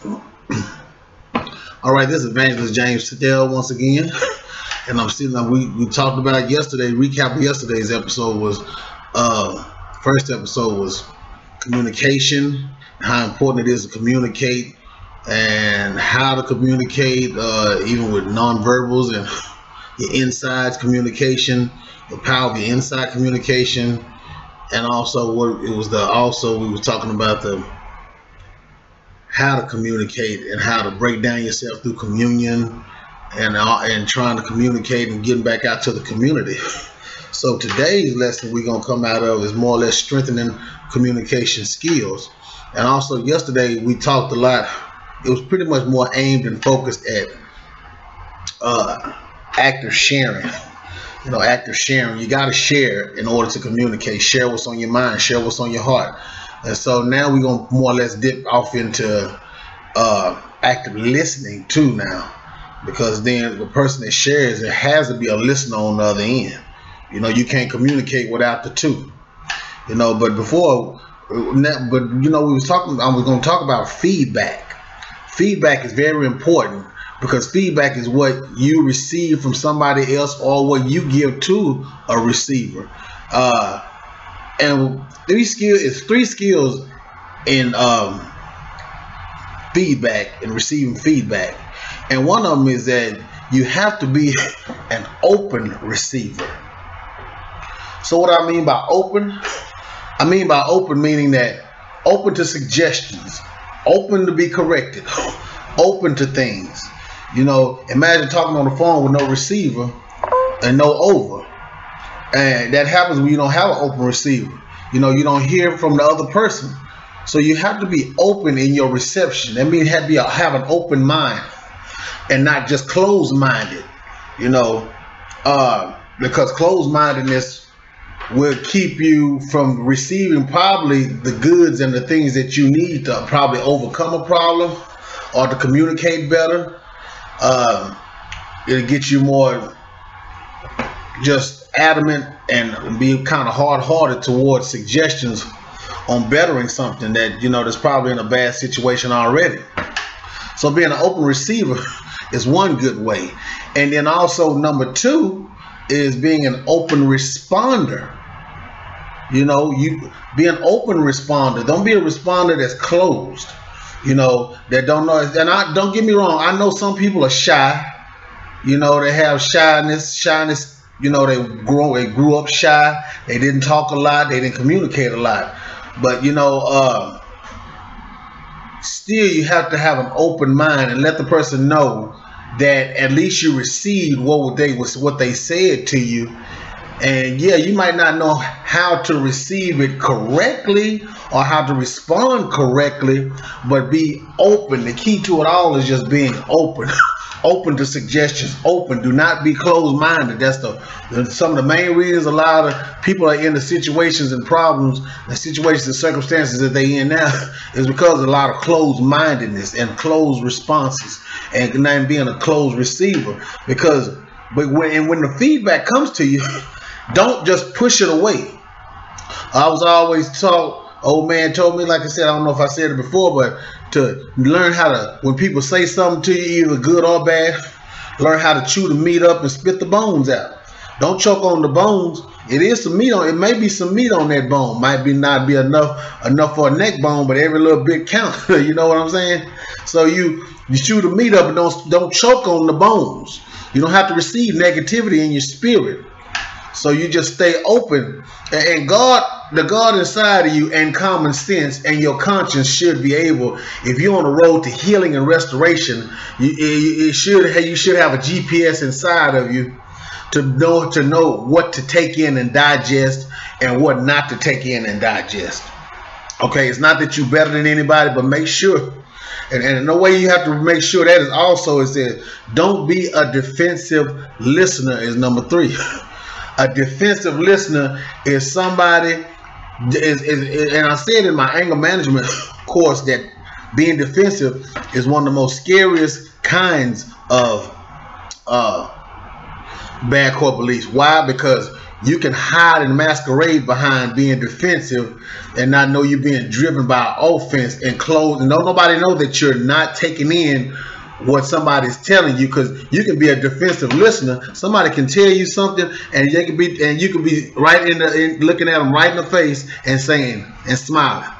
All right, this is Evangelist Stell once again, and I'm still. We talked about yesterday. Recap of yesterday's episode was first episode was communication, how important it is to communicate, and how to communicate, even with nonverbals and your inside communication, the power of your inside communication, and also what it was. Also we were talking about the how to communicate and how to break down yourself through communion and trying to communicate and getting back out to the community. So today's lesson we're going to come out of is more or less strengthening communication skills. And also yesterday we talked a lot. It was pretty much more aimed and focused at active sharing. You know, active sharing. You got to share in order to communicate. Share what's on your mind. Share what's on your heart. And so now we're going to more or less dip off into active listening too now, because then the person that shares, it has to be a listener on the other end. You know, you can't communicate without the two. You know, but before, but you know, I was going to talk about feedback. Feedback is very important because feedback is what you receive from somebody else or what you give to a receiver. And three skills in feedback and receiving feedback. And one of them is that you have to be an open receiver. So what I mean by open? I mean by open meaning that open to suggestions, open to be corrected, open to things. You know, imagine talking on the phone with no receiver and no over. And that happens when you don't have an open receiver. You know, you don't hear from the other person. So you have to be open in your reception. That means you have an open mind and not just closed-minded. You know, because closed-mindedness will keep you from receiving probably the goods and the things that you need to probably overcome a problem or to communicate better. It'll get you more just adamant and be kind of hard-hearted towards suggestions on bettering something that, you know, that's probably in a bad situation already. So being an open receiver is one good way. And then also number two is being an open responder. You know, you be an open responder. Don't be a responder that's closed, you know, that don't know. And don't get me wrong, I know some people are shy. You know, they have shyness. You know, they grew up shy. They didn't talk a lot. They didn't communicate a lot. But, you know, still you have to have an open mind and let the person know that at least you received what they said to you. And yeah, you might not know how to receive it correctly or how to respond correctly, but be open. The key to it all is just being open. Open to suggestions, open. Do not be closed-minded. That's some of the main reasons a lot of people are in the situations and problems and situations and circumstances that they in now is because of a lot of closed-mindedness and closed responses and not being a closed receiver. But when the feedback comes to you, don't just push it away. I was always taught, old man told me, like I said, I don't know if I said it before, but to learn how to, when people say something to you, either good or bad, learn how to chew the meat up and spit the bones out. Don't choke on the bones. It is some meat on. It may be some meat on that bone. Might not be enough for a neck bone, but every little bit counts. You know what I'm saying? So you chew the meat up and don't choke on the bones. You don't have to receive negativity in your spirit. So you just stay open, and the God inside of you and common sense and your conscience should be able, if you're on the road to healing and restoration, you should have a GPS inside of you to know what to take in and digest and what not to take in and digest. Okay, it's not that you're better than anybody, but make sure, and the way you have to make sure that is that don't be a defensive listener is number three. A defensive listener is somebody, and I said in my anger management course that being defensive is one of the most scariest kinds of bad core beliefs. Why? Because you can hide and masquerade behind being defensive and not know you're being driven by offense and close. And don't nobody know that you're not taking in what somebody's telling you, because you can be a defensive listener. Somebody can tell you something, and you can be right looking at them right in the face and saying and smiling.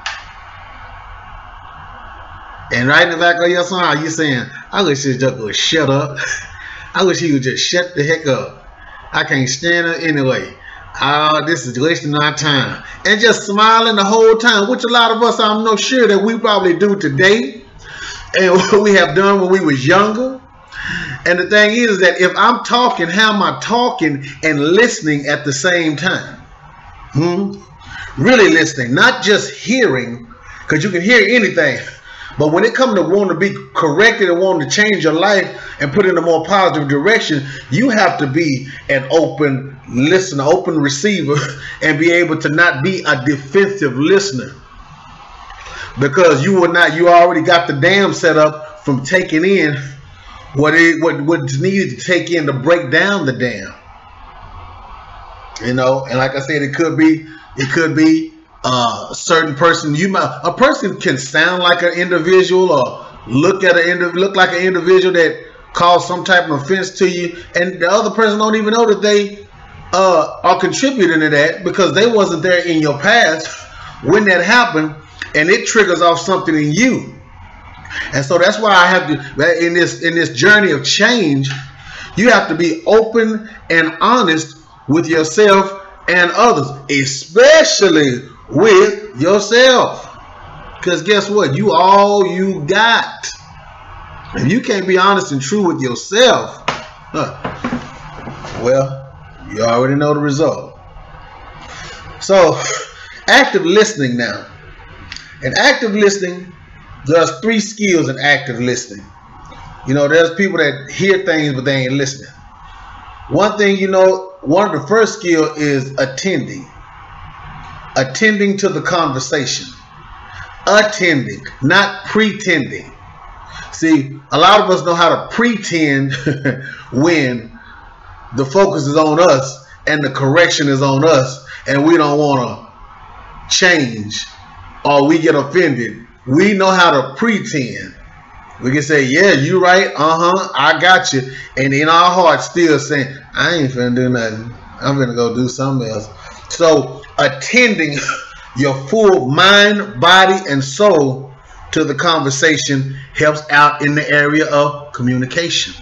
And right in the back of your smile, you're saying, I wish this joke would shut up. I wish he would just shut the heck up. I can't stand it anyway. Oh, this is wasting our time. And just smiling the whole time, which a lot of us, I'm no sure that we probably do today. And what we have done when we was younger. And the thing is that if I'm talking, how am I talking and listening at the same time? Really listening, not just hearing, because you can hear anything. But when it comes to wanting to be corrected and wanting to change your life and put it in a more positive direction, you have to be an open listener, open receiver, and be able to not be a defensive listener. Because you already got the dam set up from taking in what's needed to take in to break down the dam. You know, and like I said, it could be a certain person. A person can sound like an individual or look like an individual that caused some type of offense to you, and the other person don't even know that they are contributing to that, because they wasn't there in your past when that happened, and it triggers off something in you. And so that's why I have to, in this journey of change, you have to be open and honest with yourself and others, especially with yourself. Because guess what? You all you got. If you can't be honest and true with yourself, well, you already know the result. So, active listening now. In active listening, there's 3 skills in active listening. You know, there's people that hear things, but they ain't listening. One thing, you know, one of the first skill is attending. Attending to the conversation. Attending, not pretending. See, a lot of us know how to pretend when the focus is on us and the correction is on us, and we don't want to change, or we get offended. We know how to pretend. We can say, yeah, you right, I got you. And in our hearts still saying, I ain't finna do nothing. I'm finna go do something else. So attending your full mind, body, and soul to the conversation helps out in the area of communication.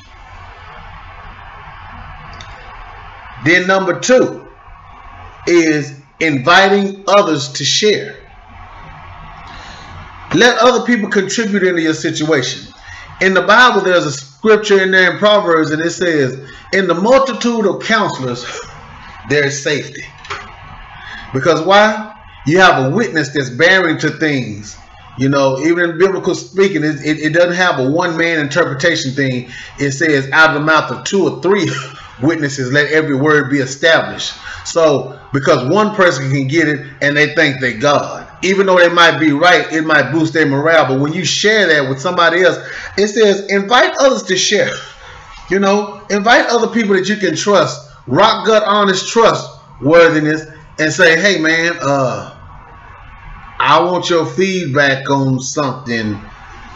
Then number 2 is inviting others to share. Let other people contribute into your situation. In the Bible, there's a scripture in there in Proverbs, and it says, in the multitude of counselors, there is safety. Because why? You have a witness that's bearing to things. You know, even in biblical speaking, it doesn't have a one-man interpretation thing. It says, out of the mouth of 2 or 3 witnesses, let every word be established. So, because one person can get it and they think they're God. Even though they might be right, it might boost their morale. But when you share that with somebody else, it says, invite others to share. You know, invite other people that you can trust. Rock gut honest trustworthiness, and say, hey man, I want your feedback on something.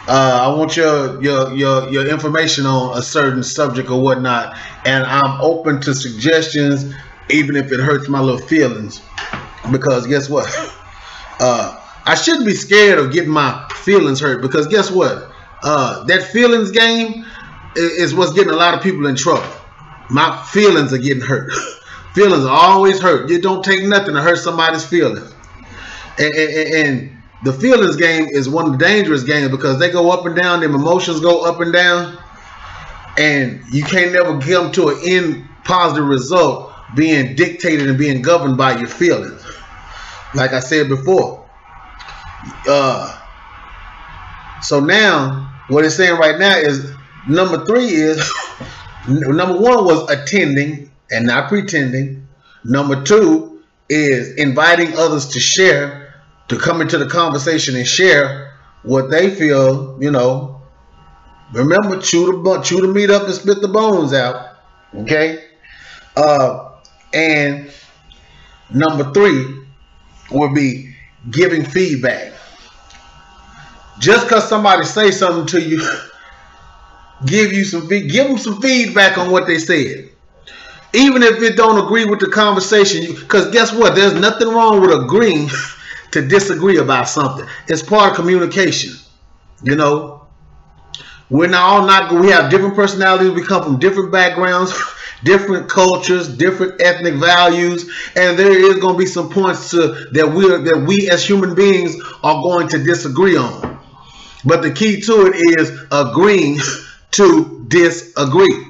I want your information on a certain subject or whatnot, and I'm open to suggestions, even if it hurts my little feelings. Because guess what? I shouldn't be scared of getting my feelings hurt, because guess what? That feelings game is what's getting a lot of people in trouble. My feelings are getting hurt. Feelings are always hurt. It don't take nothing to hurt somebody's feelings. And the feelings game is one of the dangerous games, because they go up and down. Them emotions go up and down, and you can't never come to an end positive result being dictated and being governed by your feelings. Like I said before. So now what it's saying right now is number 3 is number 1 was attending and not pretending. Number 2 is inviting others to share, to come into the conversation and share what they feel. You know, remember, chew the meat up and spit the bones out. Okay. And Number 3 would be giving feedback. Just because somebody say something to you, give them some feedback on what they said. Even if it don't agree with the conversation, because guess what? There's nothing wrong with agreeing to disagree about something. It's part of communication. You know, we have different personalities. We come from different backgrounds, different cultures, different ethnic values, and there is going to be some points that we as human beings are going to disagree on. But the key to it is agreeing to disagree.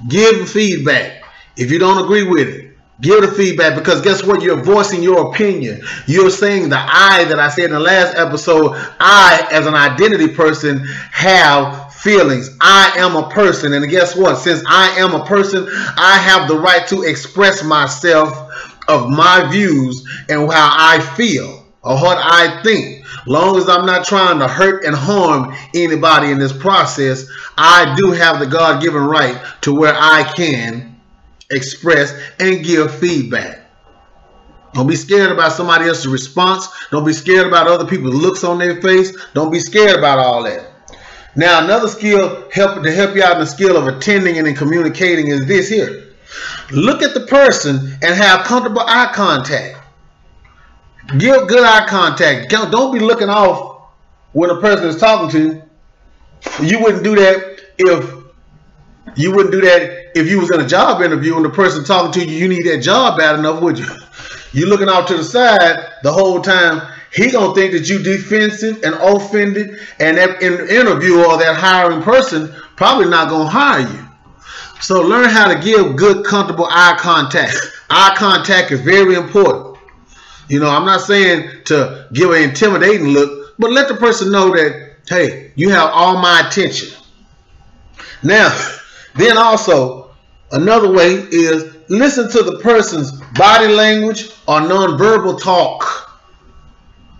Give feedback. If you don't agree with it, give the feedback, because guess what? You're voicing your opinion. You're saying the I that I said in the last episode. I, as an identity person, have feelings. I am a person, and guess what? Since I am a person, I have the right to express myself of my views and how I feel or what I think. Long as I'm not trying to hurt and harm anybody in this process, I do have the God-given right to where I can express and give feedback. Don't be scared about somebody else's response. Don't be scared about other people's looks on their face. Don't be scared about all that. Now, another skill to help you out in the skill of attending and in communicating is this here. Look at the person and have comfortable eye contact. Give good eye contact. Don't be looking off when a person is talking to you. You wouldn't do that if you was in a job interview and the person talking to you need that job bad enough, would you? You looking off to the side the whole time. He gonna think that you defensive and offended, and that interviewer or that hiring person probably not gonna hire you. So learn how to give good, comfortable eye contact. Eye contact is very important. You know, I'm not saying to give an intimidating look, but let the person know that, hey, you have all my attention. Now, then also, another way is listen to the person's body language or nonverbal talk.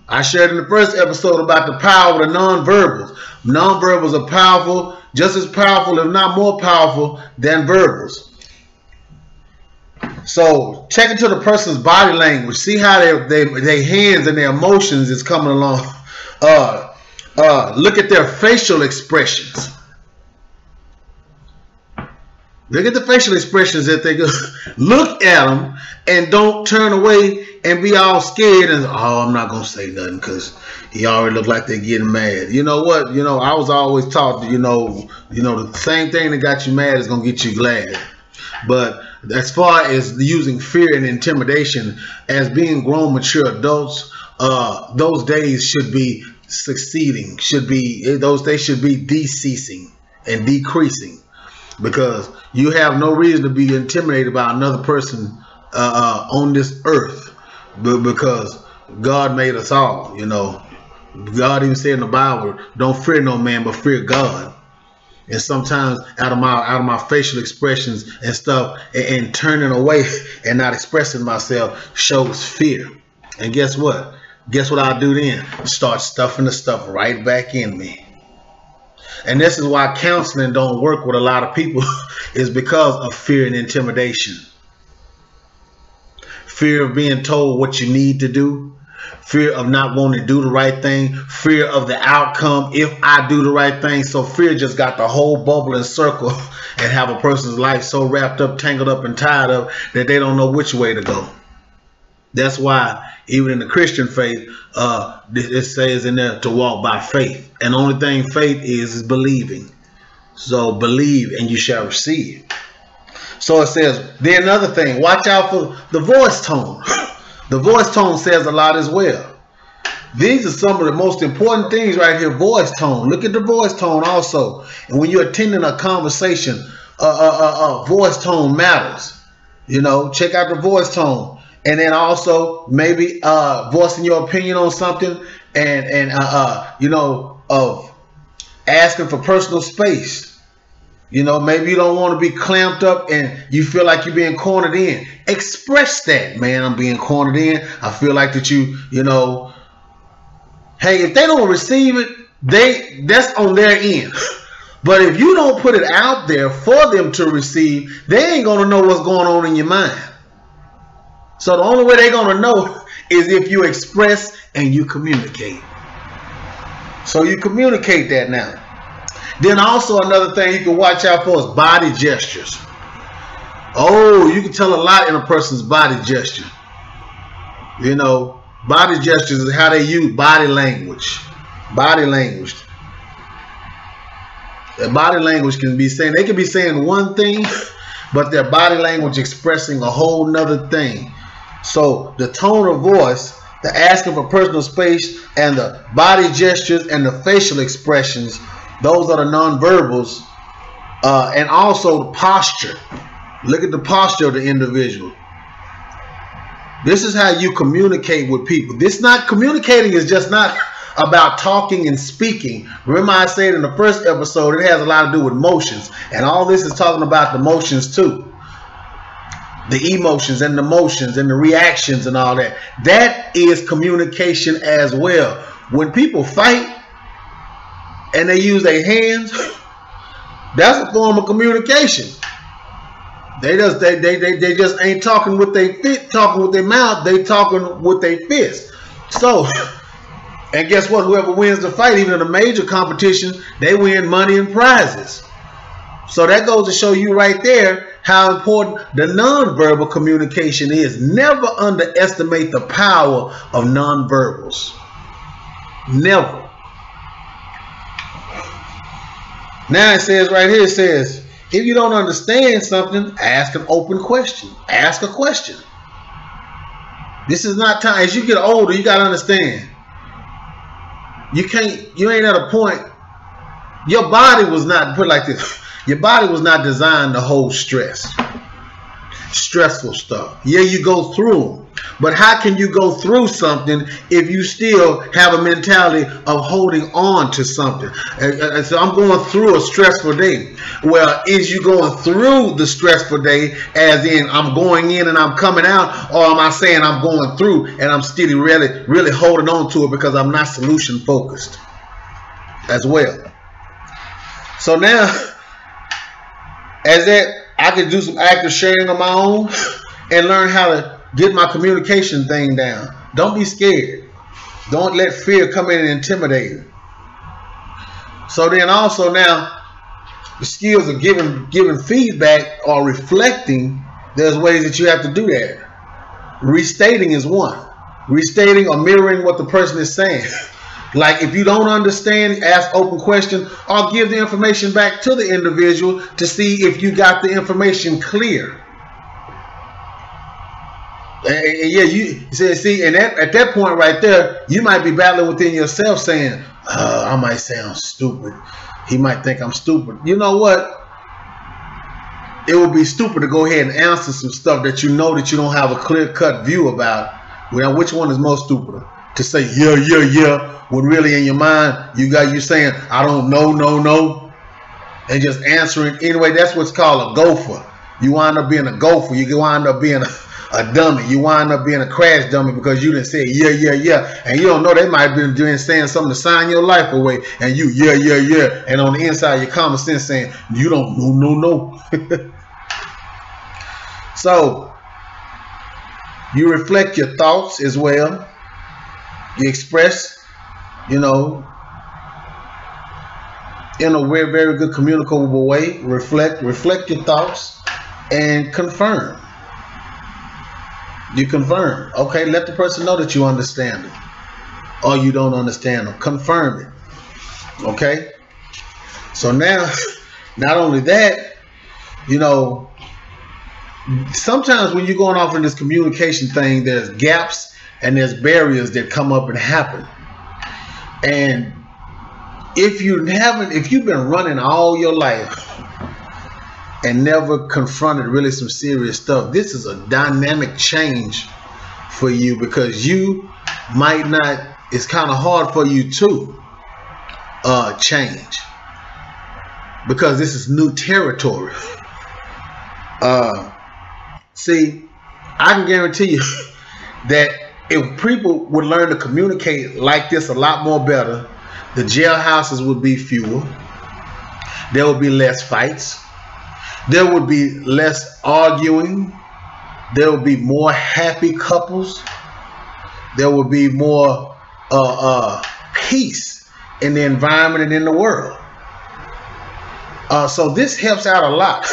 I shared in the first episode about the power of the nonverbals. Nonverbals are powerful, just as powerful, if not more powerful, than verbals. So check into the person's body language. See how their hands and their emotions is coming along. Look at their facial expressions. Look at the facial expressions that they go. Look at them and don't turn away and be all scared and, oh, I'm not going to say nothing because he already look like they're getting mad. You know what? You know, I was always taught, the same thing that got you mad is going to get you glad. But as far as using fear and intimidation, as being grown, mature adults, those days should be succeeding. Those days should be deceasing and decreasing, because you have no reason to be intimidated by another person on this earth, because God made us all. You know, God even said in the Bible, "Don't fear no man, but fear God." And sometimes out of my facial expressions and stuff, and turning away and not expressing myself shows fear. And guess what? Guess what I'll do then? Start stuffing the stuff right back in me. And this is why counseling don't work with a lot of people, is because of fear and intimidation. Fear of being told what you need to do. Fear of not wanting to do the right thing. Fear of the outcome if I do the right thing. So fear just got the whole bubble and circle and have a person's life so wrapped up, tangled up, and tied up that they don't know which way to go. That's why even in the Christian faith, it says in there to walk by faith. And the only thing faith is believing. So believe and you shall receive. So it says, then another thing, watch out for the voice tone. The voice tone says a lot as well. These are some of the most important things right here. Voice tone. Look at the voice tone also. And when you're attending a conversation, voice tone matters. You know, check out the voice tone. And then also maybe voicing your opinion on something and of asking for personal space. You know, maybe you don't want to be clamped up and you feel like you're being cornered in. Express that, man, I'm being cornered in. I feel like that you know, hey, if they don't receive it, that's on their end. But if you don't put it out there for them to receive, they ain't going to know what's going on in your mind. So the only way they're going to know is if you express and you communicate. So you communicate that now. Then also another thing you can watch out for is body gestures. Oh, you can tell a lot in a person's body gesture. You know, body gestures is how they use body language. Body language. Their body language can be saying, they can be saying one thing, but their body language expressing a whole nother thing. So the tone of voice, the asking for personal space, and the body gestures and the facial expressions, those are the nonverbals. And also the posture. Look at the posture of the individual. This is how you communicate with people. This not communicating is just not about talking and speaking. Remember I said in the first episode, it has a lot to do with motions. And all this is talking about the motions too. The emotions and the motions and the reactions and all that. That is communication as well. When people fight and they use their hands, that's a form of communication. They just ain't talking with their feet, talking with their mouth. They talking with their fist. So, and guess what? Whoever wins the fight, even in a major competition, they win money and prizes. So that goes to show you right there how important the nonverbal communication is. Never underestimate the power of nonverbals. Never. Now it says right here, it says, if you don't understand something, ask an open question. Ask a question. This is not time. As you get older, you got to understand. You ain't at a point. Your body was not, put it like this. Your body was not designed to hold stress. Stressful stuff. Yeah, you go through them. But how can you go through something if you still have a mentality of holding on to something? And so I'm going through a stressful day. Well, is you going through the stressful day as in I'm going in and I'm coming out? Or am I saying I'm going through and I'm still really holding on to it because I'm not solution focused as well? So now, as that, I can do some active sharing on my own and learn how to get my communication thing down. Don't be scared. Don't let fear come in and intimidate you. So then also now, the skills of giving feedback or reflecting, there's ways that you have to do that. Restating is one. Restating or mirroring what the person is saying. Like if you don't understand, ask open questions or give the information back to the individual to see if you got the information clear. And yeah, you see, and at that point right there, you might be battling within yourself saying, I might sound stupid. He might think I'm stupid. You know what? It would be stupid to go ahead and answer some stuff that you know that you don't have a clear-cut view about. Well, which one is most stupid? To say, yeah, when really in your mind, you saying, I don't know, no. And just answering anyway. That's what's called a gopher. You wind up being a gopher. You wind up being a dummy. You wind up being a crash dummy because you didn't say yeah. And you don't know they might have been saying something to sign your life away. And you, yeah. And on the inside, your common sense saying, you don't know, no. So, you reflect your thoughts as well. You express, in a very, very good communicable way. Reflect your thoughts and confirm. You confirm. Okay, let the person know that you understand them or you don't understand them. Confirm it. Okay? So now, not only that, sometimes when you're going off in this communication thing, there's gaps and there's barriers that come up and happen. And if you've been running all your life and never confronted really some serious stuff, this is a dynamic change for you because you might not, it's kind of hard for you to change because this is new territory. See, I can guarantee you that if people would learn to communicate like this a lot more better, the jailhouses would be fewer. There would be less fights. There would be less arguing. There will be more happy couples. There will be more peace in the environment and in the world. So this helps out a lot.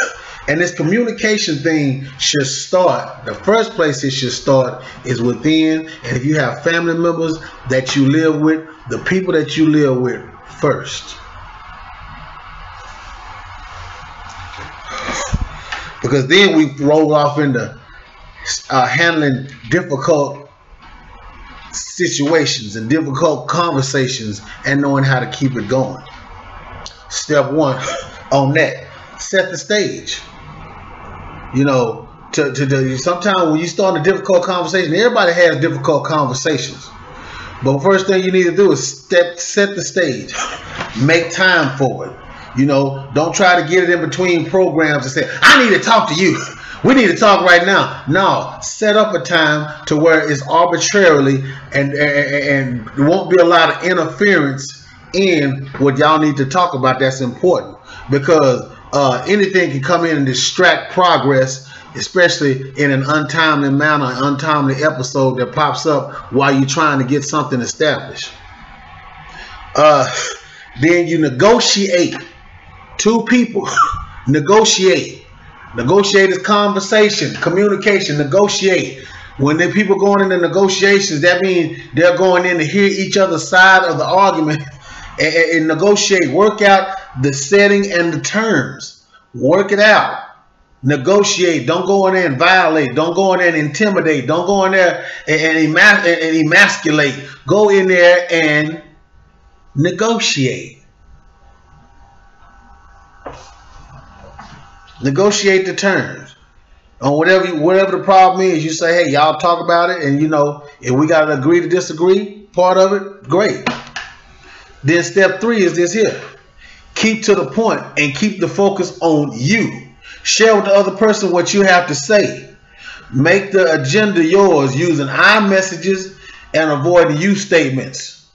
And this communication thing should start. The first place it should start is within. And if you have family members that you live with, the people that you live with first. Because then we roll off into handling difficult situations and difficult conversations and knowing how to keep it going. Step one on that, set the stage. You know, sometimes when you start a difficult conversation, everybody has difficult conversations. But first thing you need to do is set the stage. Make time for it. You know, don't try to get it in between programs and say, I need to talk to you. We need to talk right now. No, set up a time to where it's arbitrarily and there won't be a lot of interference in what y'all need to talk about. That's important, because anything can come in and distract progress, especially in an untimely manner, an untimely episode that pops up while you're trying to get something established. Then you negotiate. Two people negotiate. Negotiate is conversation, communication, negotiate. When the people going into negotiations, that means they're going in to hear each other's side of the argument and negotiate, work out the setting and the terms. Work it out. Negotiate. Don't go in there and violate. Don't go in there and intimidate. Don't go in there and emasculate. Go in there and negotiate. Negotiate the terms on whatever the problem is. You say, hey, y'all talk about it, and you know, if we got to agree to disagree, part of it, great. Then step 3 is this here: keep to the point and keep the focus on you. Share with the other person what you have to say. Make the agenda yours using I messages and avoiding you statements.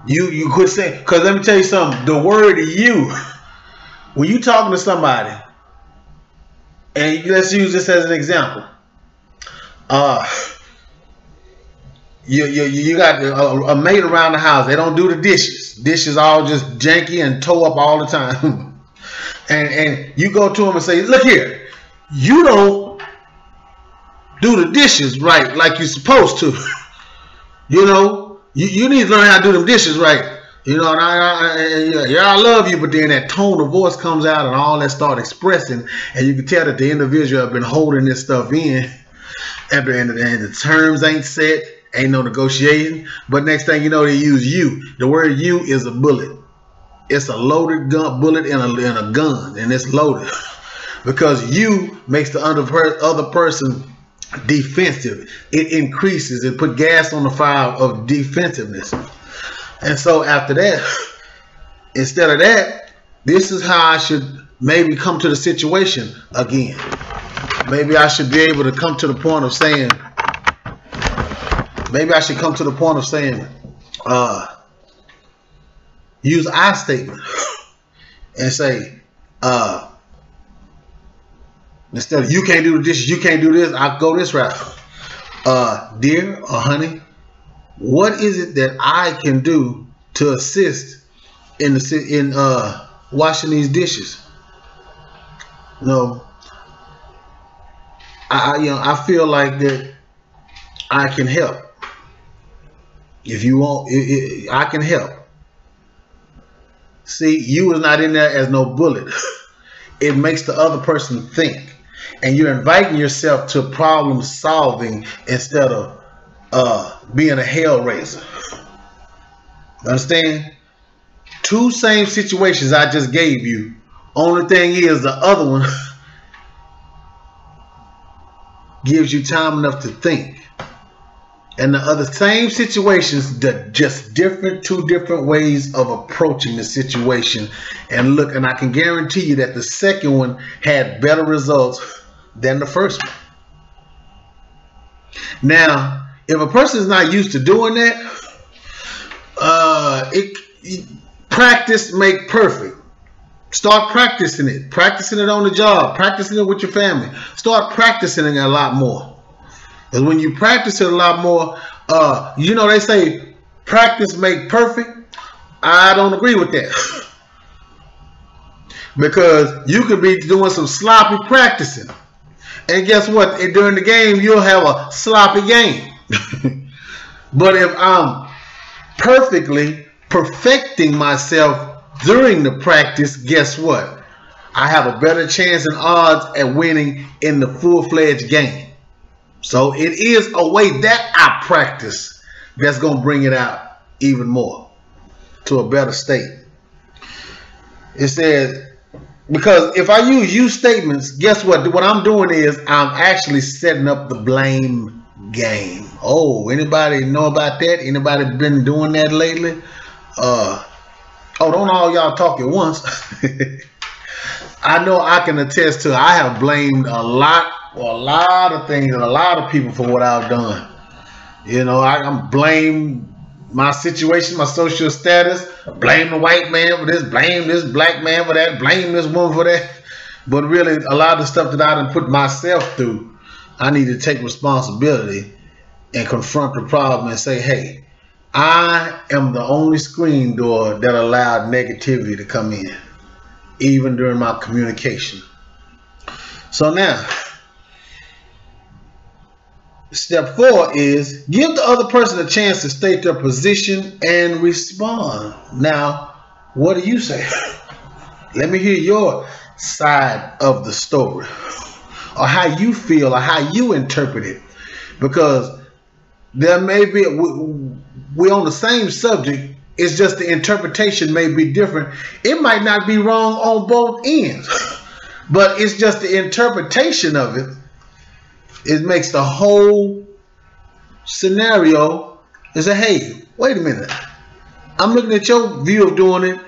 You could say, because let me tell you something, the word you. When you talking to somebody, and let's use this as an example, you got a maid around the house. They don't do the dishes. Dishes all just janky and toe up all the time. and you go to them and say, look here, you don't do the dishes right like you're supposed to. You know, you need to learn how to do them dishes right. You know, and I love you, but then that tone of voice comes out and all that start expressing, and you can tell that the individual have been holding this stuff in, and the terms ain't set, ain't no negotiation. But next thing you know, they use you. The word you is a bullet. It's a loaded bullet in a gun, and it's loaded because you makes the other person defensive. It increases. It put gas on the fire of defensiveness. And so after that, instead of that, this is how I should maybe come to the situation again. Maybe I should be able to come to the point of saying, use I statement and say, instead of you can't do the dishes, you can't do this, I'll go this route. Dear or honey, what is it that I can do to assist in washing these dishes? You know, I feel like that I can help. If you want, I can help. See, you is not in there as no bullet. It makes the other person think, and you're inviting yourself to problem solving instead of being a hell raiser. Understand? 2 same situations I just gave you. Only thing is the other one gives you time enough to think. And the other same situations, just 2 different ways of approaching the situation. And look, and I can guarantee you that the second one had better results than the first one. Now, if a person is not used to doing that, practice make perfect. Start practicing it. Practicing it on the job. Practicing it with your family. Start practicing it a lot more. Because when you practice it a lot more, you know, they say practice make perfect. I don't agree with that. Because you could be doing some sloppy practicing. And guess what? During the game, you'll have a sloppy game. But if I'm perfecting myself during the practice, guess what? I have a better chance and odds at winning in the full-fledged game. So it is a way that I practice that's going to bring it out even more to a better state. It says, because if I use you statements, guess what? What I'm doing is I'm actually setting up the blame game. Oh, anybody know about that? Anybody been doing that lately? Oh, don't all y'all talk at once. I know I can attest to, I have blamed a lot of things and a lot of people for what I've done. You know, I'm blame my situation, my social status, blame the white man for this, blame this black man for that, blame this woman for that. But really, a lot of the stuff that I done put myself through, I need to take responsibility and confront the problem and say, hey, I am the only screen door that allowed negativity to come in, even during my communication. So now, step 4 is give the other person a chance to state their position and respond. Now, what do you say? Let me hear your side of the story, or how you feel, or how you interpret it. Because there may be, we're on the same subject, it's just the interpretation may be different. It might not be wrong on both ends, but it's just the interpretation of it. It makes the whole scenario is a, hey, wait a minute. I'm looking at your view of doing it.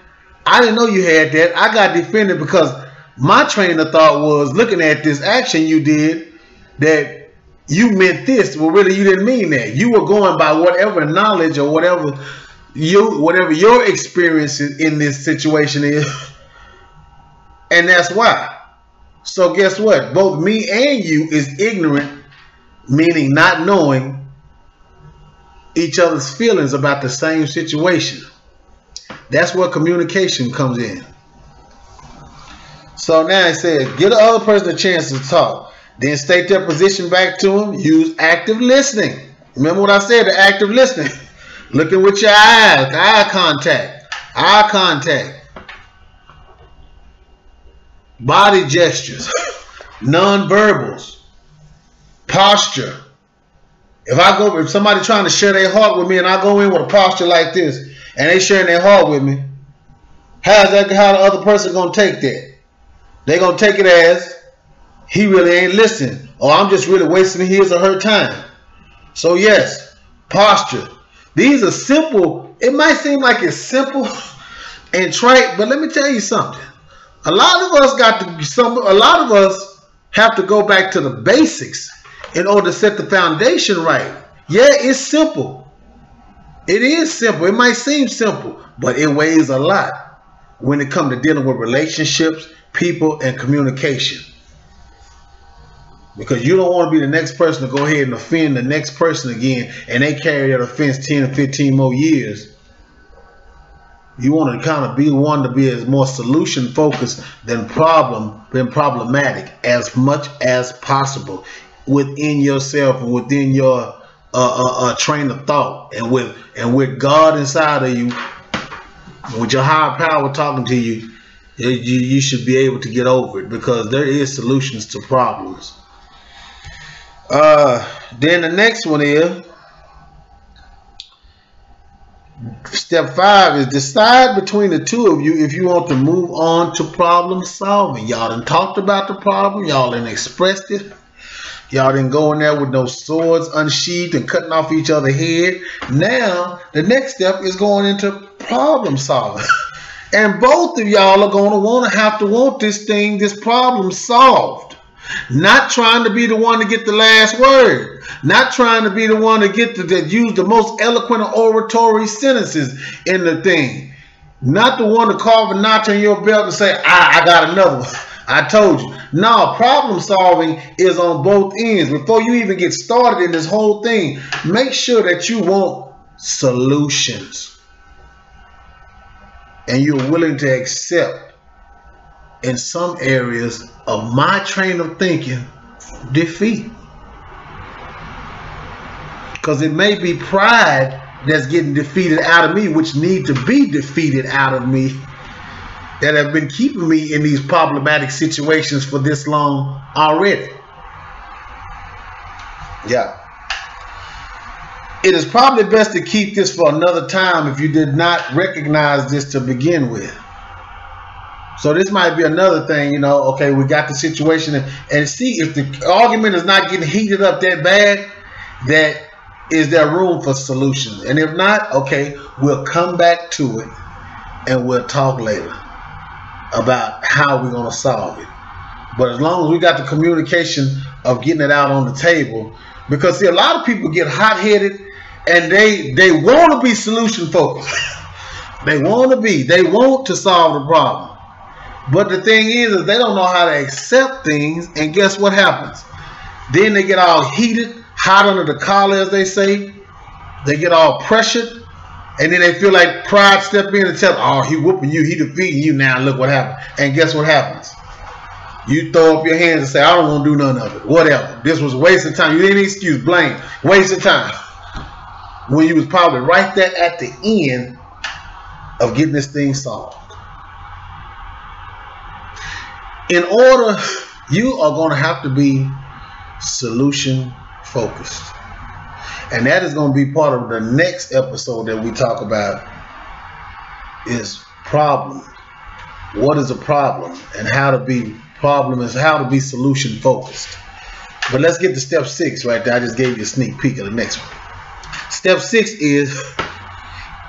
I didn't know you had that. I got defended because my train of thought was looking at this action you did that you meant this. Well, really, you didn't mean that. You were going by whatever knowledge or whatever your experience in this situation is. And that's why. So guess what? Both me and you is ignorant, meaning not knowing each other's feelings about the same situation. That's where communication comes in. So now it says, give the other person a chance to talk. Then state their position back to them. Use active listening. Remember what I said, the active listening. Looking with your eyes, eye contact. Body gestures, non-verbals, posture. If somebody trying to share their heart with me and I go in with a posture like this and they sharing their heart with me, how the other person gonna take that? They gonna take it as he really ain't listening, or I'm just really wasting his or her time. So yes, posture. These are simple. It might seem like it's simple and trite, but let me tell you something. A lot of us have to go back to the basics in order to set the foundation right. Yeah, it's simple. It is simple. It might seem simple, but it weighs a lot when it comes to dealing with relationships, people, and communication. Because you don't want to be the next person to go ahead and offend the next person again, and they carry that offense 10 or 15 more years. You want to kind of be one to be as more solution focused than problematic as much as possible within yourself and within your train of thought, and with God inside of you, with your higher power talking to you, you should be able to get over it, because there is solutions to problems. Then the next one is step 5 is decide between the two of you if you want to move on to problem solving. Y'all done talked about the problem. Y'all done expressed it. Y'all didn't go in there with no swords unsheathed and cutting off each other's head. Now the next step is going into problem solving. And both of y'all are going to have to want this problem solved. Not trying to be the one to get the last word. Not trying to be the one to get to use the most eloquent oratory sentences in the thing. Not the one to carve a notch on your belt and say, I got another one. I told you. No, problem solving is on both ends. Before you even get started in this whole thing, make sure that you want solutions. And you're willing to accept, in some areas of my train of thinking, defeat. Because it may be pride that's getting defeated out of me, which need to be defeated out of me, that have been keeping me in these problematic situations for this long already. Yeah. It is probably best to keep this for another time if you did not recognize this to begin with. So this might be another thing, you know, okay, we got the situation, and see if the argument is not getting heated up that bad, that is there room for solutions? And if not, okay, we'll come back to it and we'll talk later about how we're going to solve it. But as long as we got the communication of getting it out on the table, because see, a lot of people get hot-headed and they want to be solution focused. They want to solve the problem. But the thing is they don't know how to accept things, and guess what happens? Then they get all heated, hot under the collar, as they say. They get all pressured, and then they feel like pride step in and tell, oh, he whooping you, he defeating you now, look what happened. And guess what happens? You throw up your hands and say, I don't want to do none of it. Whatever. This was a waste of time. You didn't excuse, blame, waste of time. When you was probably right there at the end of getting this thing solved. In order, you are going to have to be solution focused. And that is going to be part of the next episode that we talk about, is problem. What is a problem, and how to be solution focused. But let's get to step 6 right there. I just gave you a sneak peek of the next one. Step 6 is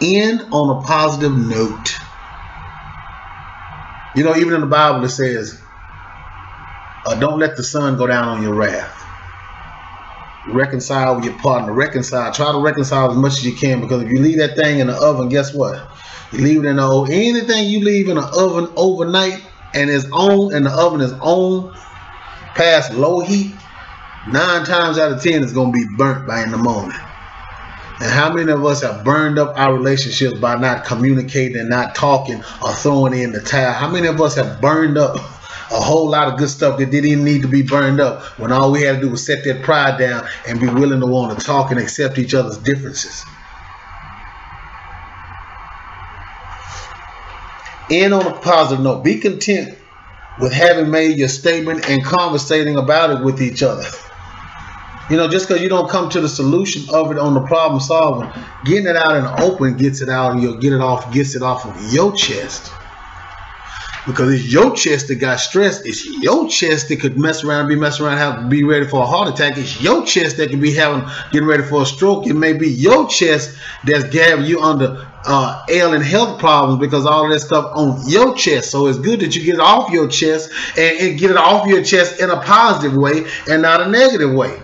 end on a positive note. You know, even in the Bible it says, don't let the sun go down on your wrath. Reconcile with your partner. Try to reconcile as much as you can, because if you leave that thing in the oven, guess what? You leave it in the oven. Anything you leave in the oven overnight and the oven is on past low heat, 9 times out of 10 it's going to be burnt by in the morning. And how many of us have burned up our relationships by not communicating and not talking or throwing in the towel? How many of us have burned up a whole lot of good stuff that didn't even need to be burned up, when all we had to do was set that pride down and be willing to want to talk and accept each other's differences? End on a positive note. Be content with having made your statement and conversating about it with each other. You know, just because you don't come to the solution of it on the problem solving, getting it out in the open gets it out, and you'll gets it off of your chest. Because it's your chest that got stressed. It's your chest that could mess around, be ready for a heart attack. It's your chest that could be getting ready for a stroke. It may be your chest that's having you under ailing health problems, because all of that stuff on your chest. So it's good that you get it off your chest, and get it off your chest in a positive way and not a negative way.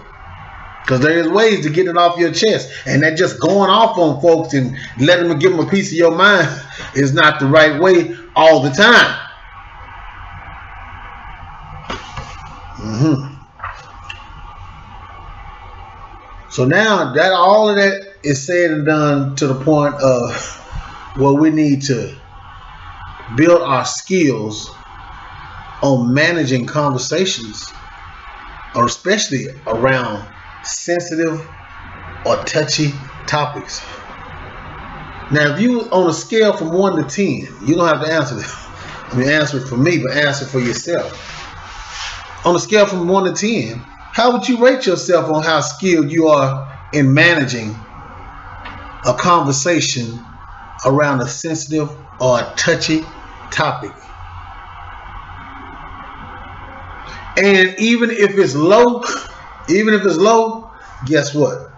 Because there is ways to get it off your chest, and that just going off on folks and letting them give them a piece of your mind is not the right way all the time. So now that all of that is said and done, to the point of where we need to build our skills on managing conversations, or especially around sensitive or touchy topics. Now, if you on a scale from 1 to 10, you don't have to answer this. I mean, answer it for me, but answer it for yourself. On a scale from 1 to 10, how would you rate yourself on how skilled you are in managing a conversation around a sensitive or a touchy topic? And even if it's low, guess what?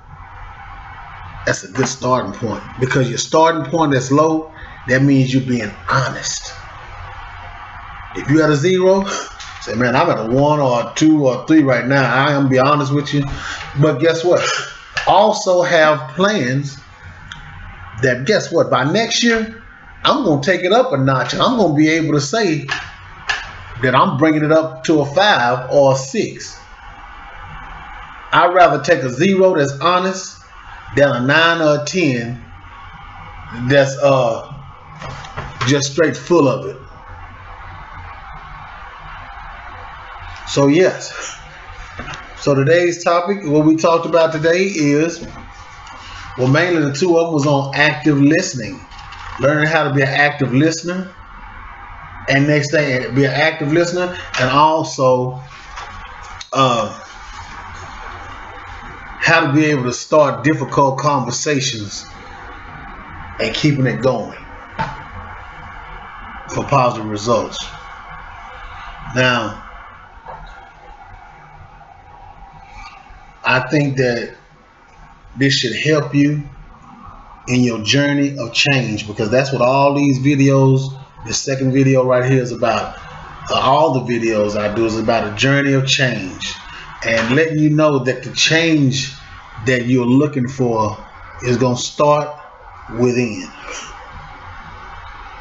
That's a good starting point, because your starting point that's low, that means you're being honest. If you at a 0, say, man, I'm at a 1 or a 2 or a 3 right now. I am be honest with you. But guess what? Also have plans that, guess what? By next year, I'm going to take it up a notch. I'm going to be able to say that I'm bringing it up to a 5 or a 6. I'd rather take a 0 that's honest than a 9 or a 10 that's just straight full of it. So yes. So today's topic, what we talked about today is, well, mainly the two of them was on active listening. Learning how to be an active listener. And next thing, be an active listener, and also how to be able to start difficult conversations and keeping it going for positive results. Now, I think that this should help you in your journey of change, because that's what all these videos, the second video right here, is about. All the videos I do is about a journey of change, and letting you know that the change that you're looking for is going to start within.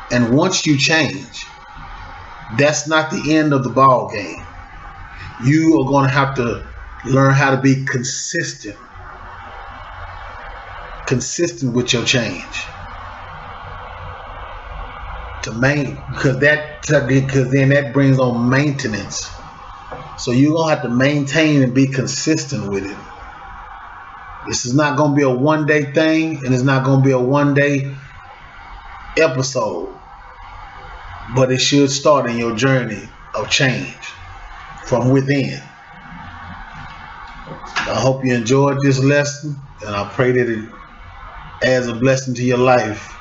And once you change, that's not the end of the ball game. You are going to have to learn how to be consistent with your change, because then that brings on maintenance. So you're gonna have to maintain and be consistent with it. This is not gonna be a one-day thing, and it's not gonna be a one-day episode, but it should start in your journey of change from within. I hope you enjoyed this lesson, and I pray that it adds a blessing to your life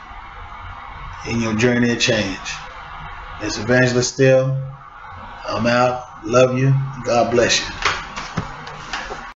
in your journey of change. It's Evangelist Stell. I'm out. Love you. God bless you.